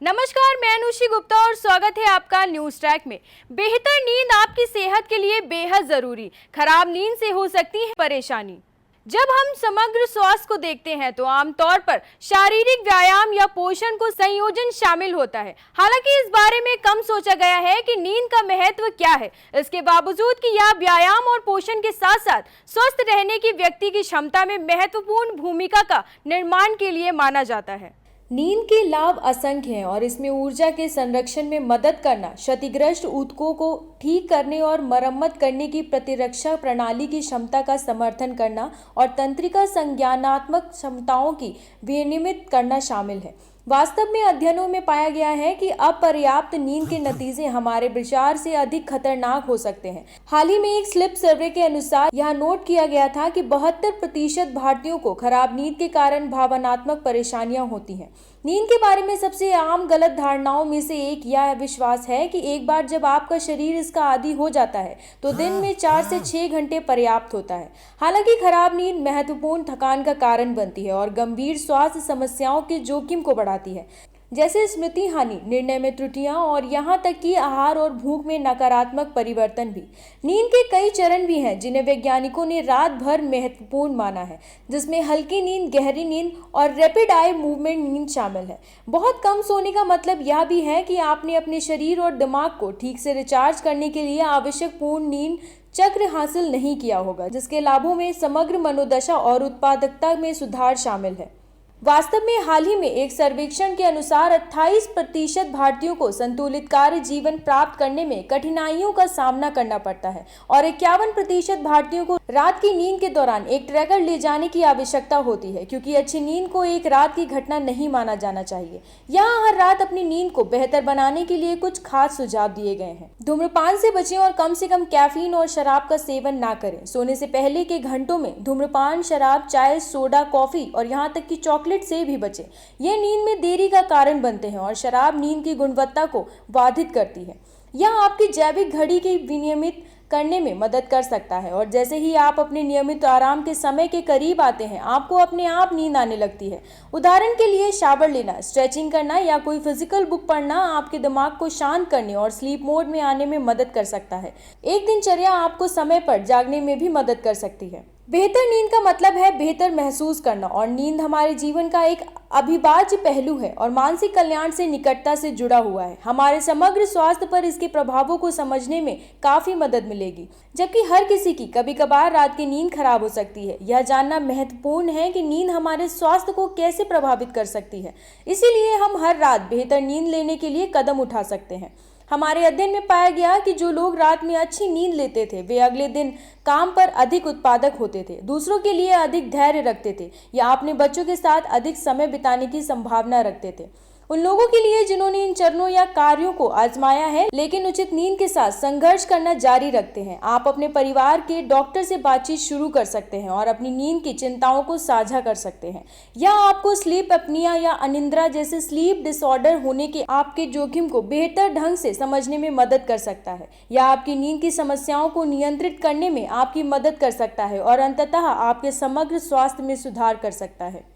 नमस्कार, मैं अनुषी गुप्ता और स्वागत है आपका न्यूज ट्रैक में। बेहतर नींद आपकी सेहत के लिए बेहद जरूरी। खराब नींद से हो सकती है परेशानी। जब हम समग्र स्वास्थ्य को देखते हैं तो आमतौर पर शारीरिक व्यायाम या पोषण को संयोजन शामिल होता है। हालांकि इस बारे में कम सोचा गया है कि नींद का महत्व क्या है। इसके बावजूद कि यह व्यायाम और पोषण के साथ साथ स्वस्थ रहने की व्यक्ति की क्षमता में महत्वपूर्ण भूमिका का निर्माण के लिए माना जाता है। नींद के लाभ असंख्य हैं और इसमें ऊर्जा के संरक्षण में मदद करना, क्षतिग्रस्त ऊतकों को ठीक करने और मरम्मत करने की प्रतिरक्षा प्रणाली की क्षमता का समर्थन करना और तंत्रिका संज्ञानात्मक क्षमताओं की विनियमित करना शामिल है। वास्तव में अध्ययनों में पाया गया है कि अपर्याप्त नींद के नतीजे हमारे विचार से अधिक खतरनाक हो सकते हैं। हाल ही में एक स्लिप सर्वे के अनुसार यह नोट किया गया था कि 72% भारतीयों को खराब नींद के कारण भावनात्मक परेशानियां होती हैं। नींद के बारे में सबसे आम गलत धारणाओं में से एक यह विश्वास है कि एक बार जब आपका शरीर इसका आदी हो जाता है तो दिन में 4 से 6 घंटे पर्याप्त होता है। हालांकि खराब नींद महत्वपूर्ण थकान का कारण बनती है और गंभीर स्वास्थ्य समस्याओं के जोखिम को बढ़ाती है, जैसे स्मृति हानि, निर्णय में त्रुटियां और यहाँ तक कि आहार और भूख में नकारात्मक परिवर्तन भी। नींद के कई चरण भी हैं जिन्हें वैज्ञानिकों ने रात भर महत्वपूर्ण माना है, जिसमें हल्की नींद, गहरी नींद और रैपिड आई मूवमेंट नींद शामिल है। बहुत कम सोने का मतलब यह भी है कि आपने अपने शरीर और दिमाग को ठीक से रिचार्ज करने के लिए आवश्यक पूर्ण नींद चक्र हासिल नहीं किया होगा, जिसके लाभों में समग्र मनोदशा और उत्पादकता में सुधार शामिल है। वास्तव में हाल ही में एक सर्वेक्षण के अनुसार 28% भारतीयों को संतुलित कार्य जीवन प्राप्त करने में कठिनाइयों का सामना करना पड़ता है और 51% भारतीयों को रात की नींद के दौरान एक ट्रैकर ले जाने की आवश्यकता होती है, क्योंकि अच्छी नींद को एक रात की घटना नहीं माना जाना चाहिए। यहाँ हर रात अपनी नींद को बेहतर बनाने के लिए कुछ खास सुझाव दिए गए हैं। धूम्रपान से बचें और कम से कम कैफीन और शराब का सेवन ना करें। सोने से पहले के घंटों में धूम्रपान, शराब, चाय, सोडा, कॉफी और यहाँ तक कि चॉकलेट से भी बचें। ये नींद में देरी का कारण बनते हैं और शराब नींद की गुणवत्ता को बाधित करती है। यह आपकी जैविक घड़ी की विनियमित करने में मदद कर सकता है और जैसे ही आप अपने नियमित आराम के समय के करीब आते हैं, आपको अपने आप नींद आने लगती है। उदाहरण के लिए शावर लेना, स्ट्रेचिंग करना या कोई फिजिकल बुक पढ़ना आपके दिमाग को शांत करने और स्लीप मोड में आने में मदद कर सकता है। एक दिनचर्या आपको समय पर जागने में भी मदद कर सकती है। बेहतर नींद का मतलब है बेहतर महसूस करना और नींद हमारे जीवन का एक अविभाज्य पहलू है और मानसिक कल्याण से निकटता से जुड़ा हुआ है। हमारे समग्र स्वास्थ्य पर इसके प्रभावों को समझने में काफी मदद मिलेगी। जबकि हर किसी की कभी कभार रात की नींद खराब हो सकती है, यह जानना महत्वपूर्ण है कि नींद हमारे स्वास्थ्य को कैसे प्रभावित कर सकती है। इसीलिए हम हर रात बेहतर नींद लेने के लिए कदम उठा सकते हैं। हमारे अध्ययन में पाया गया कि जो लोग रात में अच्छी नींद लेते थे वे अगले दिन काम पर अधिक उत्पादक होते थे, दूसरों के लिए अधिक धैर्य रखते थे या अपने बच्चों के साथ अधिक समय बिताने की संभावना रखते थे। उन लोगों के लिए जिन्होंने इन चरणों या कार्यों को आजमाया है लेकिन उचित नींद के साथ संघर्ष करना जारी रखते हैं, आप अपने परिवार के डॉक्टर से बातचीत शुरू कर सकते हैं और अपनी नींद की चिंताओं को साझा कर सकते हैं। यह आपको स्लीप एपनिया या अनिद्रा जैसे स्लीप डिसऑर्डर होने के आपके जोखिम को बेहतर ढंग से समझने में मदद कर सकता है। यह आपकी नींद की समस्याओं को नियंत्रित करने में आपकी मदद कर सकता है और अंततः आपके समग्र स्वास्थ्य में सुधार कर सकता है।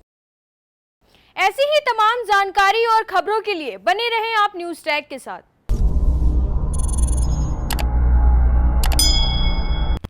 ऐसी ही तमाम जानकारी और खबरों के लिए बने रहें आप न्यूज ट्रैक के साथ।